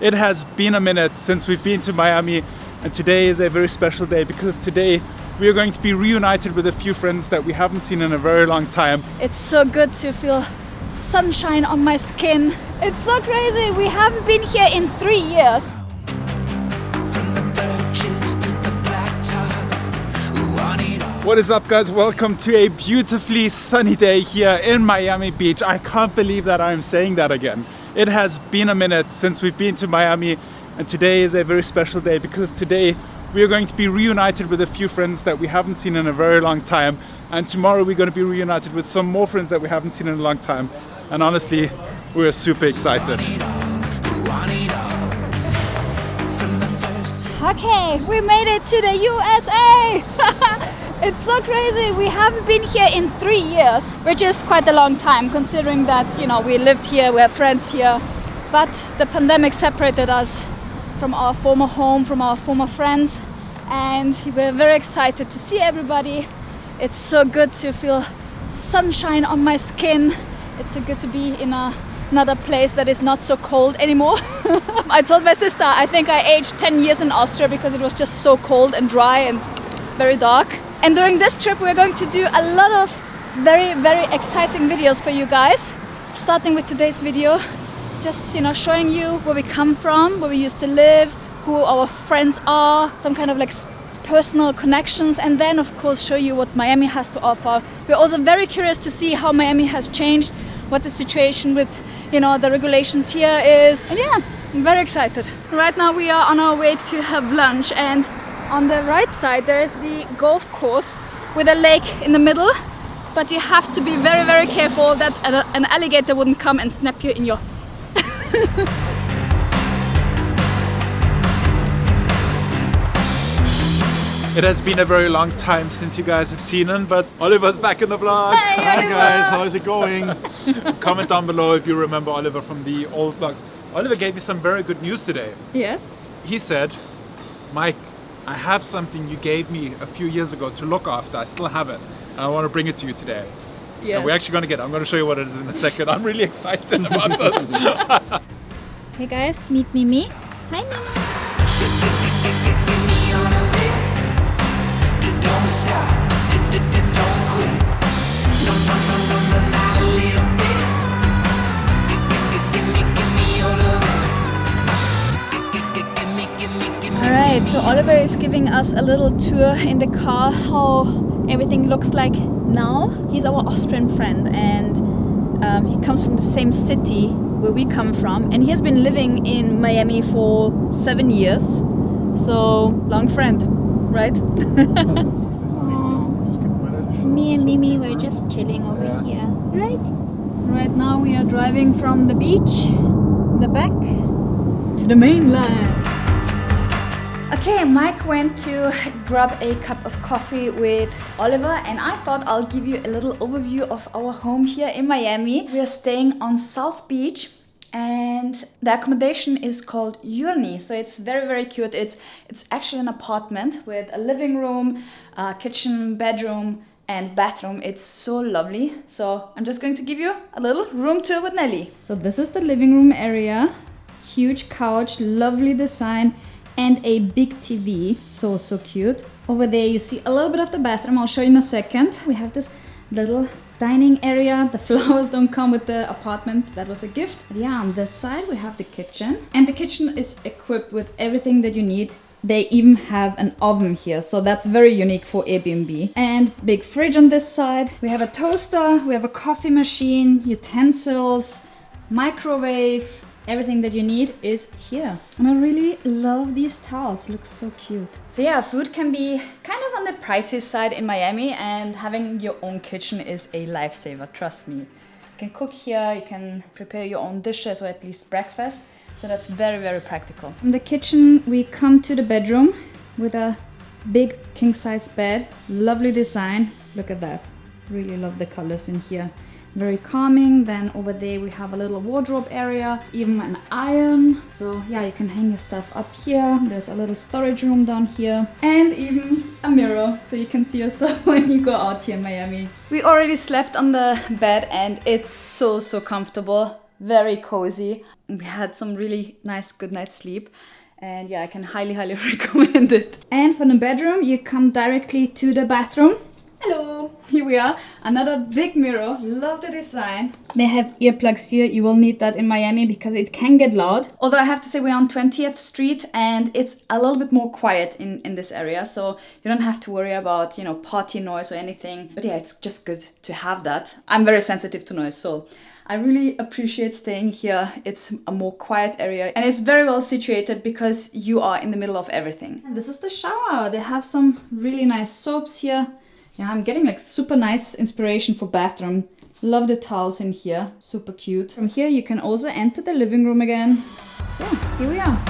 It has been a minute since we've been to Miami, and today is a very special day because today we are going to be reunited with a few friends that we haven't seen in a very long time. It's so good to feel sunshine on my skin. It's so crazy. We haven't been here in 3 years. What is up, guys? Welcome to a beautifully sunny day here in Miami Beach. I can't believe that I'm saying that again. It has been a minute since we've been to Miami, and today is a very special day because today we are going to be reunited with a few friends that we haven't seen in a very long time, and tomorrow we're going to be reunited with some more friends that we haven't seen in a long time, and honestly we're super excited. Okay, we made it to the USA! It's so crazy. We haven't been here in 3 years, which is quite a long time considering that, you know, we lived here, we have friends here, but the pandemic separated us from our former home, from our former friends, and we're very excited to see everybody. It's so good to feel sunshine on my skin. It's so good to be in another place that is not so cold anymore. I told my sister I think I aged 10 years in Austria because it was just so cold and dry and very dark. And during this trip we're going to do a lot of very, very exciting videos for you guys. Starting with today's video, just, you know, showing you where we come from, where we used to live, who our friends are, some kind of like personal connections, and then of course show you what Miami has to offer. We're also very curious to see how Miami has changed, what the situation with, you know, the regulations here is. And yeah, I'm very excited. Right now we are on our way to have lunch, and on the right side there is the golf course with a lake in the middle, but you have to be very, very careful that an alligator wouldn't come and snap you in your It has been a very long time since you guys have seen him, but Oliver's back in the vlog. Hey, Hi guys, how's it going? Comment down below if you remember Oliver from the old vlogs. Oliver gave me some very good news today. Yes. He said, Mike, I have something you gave me a few years ago to look after. I still have it, and I want to bring it to you today. Yes. And we're actually going to get it. I'm going to show you what it is in a second. I'm really excited about this. Hey guys, meet Mimi. Hi Mimi. Alright, so Oliver is giving us a little tour in the car how everything looks like now. He's our Austrian friend, and he comes from the same city where we come from, and he has been living in Miami for 7 years. So, long friend, right? Me and Mimi were just chilling over here, right? Right now we are driving from the beach, the back, to the mainland. Okay, Mike went to grab a cup of coffee with Oliver, and I thought I'll give you a little overview of our home here in Miami. We are staying on South Beach, and the accommodation is called Jurny, so it's very, very cute. It's actually an apartment with a living room, kitchen, bedroom, and bathroom. It's so lovely. So I'm just going to give you a little room tour with Nelly. So this is the living room area. Huge couch, lovely design, and a big TV. So cute. Over there you see a little bit of the bathroom. I'll show you in a second. We have this little dining area. The flowers don't come with the apartment. That was a gift. But yeah, on this side we have the kitchen. And the kitchen is equipped with everything that you need. They even have an oven here, so that's very unique for Airbnb. And big fridge on this side. We have a toaster, we have a coffee machine, utensils, microwave. Everything that you need is here. And I really love these towels, looks so cute. So yeah, food can be kind of on the pricey side in Miami, and having your own kitchen is a lifesaver, trust me. You can cook here, you can prepare your own dishes, or at least breakfast. So that's very, very practical. From the kitchen we come to the bedroom with a big king-size bed. Lovely design, look at that. Really love the colors in here. Very calming. Then over there we have a little wardrobe area, even an iron. So yeah, you can hang your stuff up here. There's a little storage room down here, and even a mirror so you can see yourself when you go out here in Miami. We already slept on the bed and it's so comfortable. Very cozy. We had some really nice good night's sleep. And yeah, I can highly recommend it. And from the bedroom, you come directly to the bathroom. Hello, here we are. Another big mirror. Love the design. They have earplugs here. You will need that in Miami because it can get loud. Although I have to say we're on 20th Street and it's a little bit more quiet in this area. So you don't have to worry about, you know, party noise or anything. But yeah, it's just good to have that. I'm very sensitive to noise, so I really appreciate staying here. It's a more quiet area and it's very well situated because you are in the middle of everything. And this is the shower. They have some really nice soaps here. Yeah, I'm getting like super nice inspiration for bathroom. Love the towels in here, super cute. From here you can also enter the living room again. Yeah, here we are.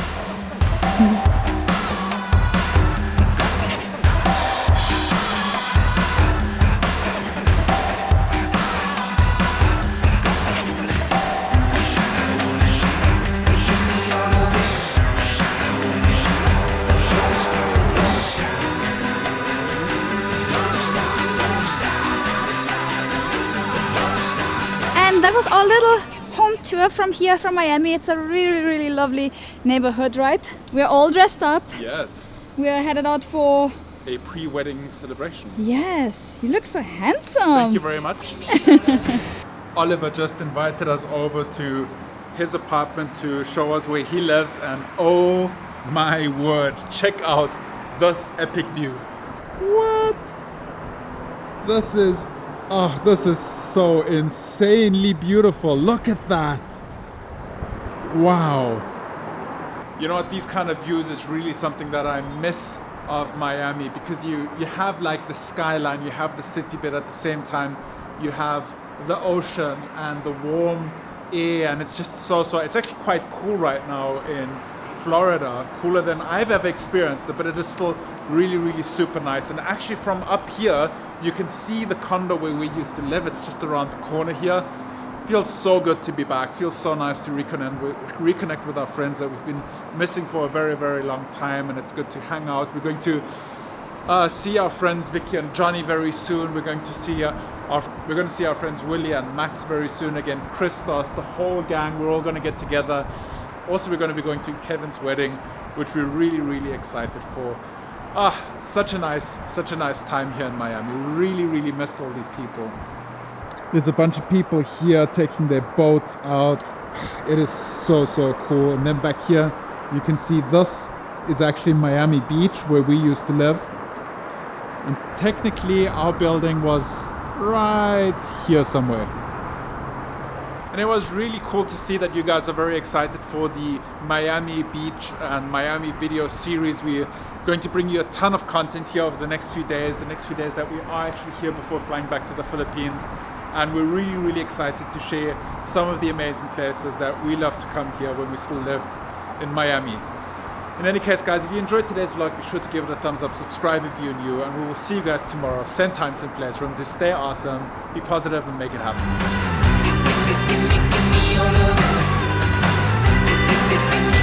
That was our little home tour from here, from Miami. It's a really lovely neighborhood, right? We're all dressed up. Yes. We are headed out for a pre-wedding celebration. Yes, you look so handsome. Thank you very much. Oliver just invited us over to his apartment to show us where he lives, and oh my word, check out this epic view. What? This is so insanely beautiful. Look at that. Wow. You know what, these kind of views is really something that I miss of Miami, because you have like the skyline, you have the city, but at the same time you have the ocean and the warm air, and it's just so it's actually quite cool right now in Florida, cooler than I've ever experienced it, but it is still really super nice. And actually from up here you can see the condo where we used to live. It's just around the corner here. Feels so good to be back. Feels so nice to reconnect with our friends that we've been missing for a very long time, and it's good to hang out. We're going to see our friends Vicky and Johnny very soon. We're going to see our friends Willie and Max very soon again. Christos, the whole gang. We're all going to get together. Also, we're going to be going to Kevin's wedding, which we're really excited for. Such a nice time here in Miami. Really missed all these people. There's a bunch of people here taking their boats out. It is so cool. And then back here, you can see this is actually Miami Beach, where we used to live. And technically, our building was right here somewhere. And it was really cool to see that you guys are very excited for the Miami Beach and Miami video series. We're going to bring you a ton of content here over the next few days. The next few days that we are actually here before flying back to the Philippines. And we're really excited to share some of the amazing places that we love to come here when we still lived in Miami. In any case, guys, if you enjoyed today's vlog, be sure to give it a thumbs up, subscribe if you're new, and we will see you guys tomorrow. Same time, same place. Remember to stay awesome, be positive, and make it happen. Give me all of it.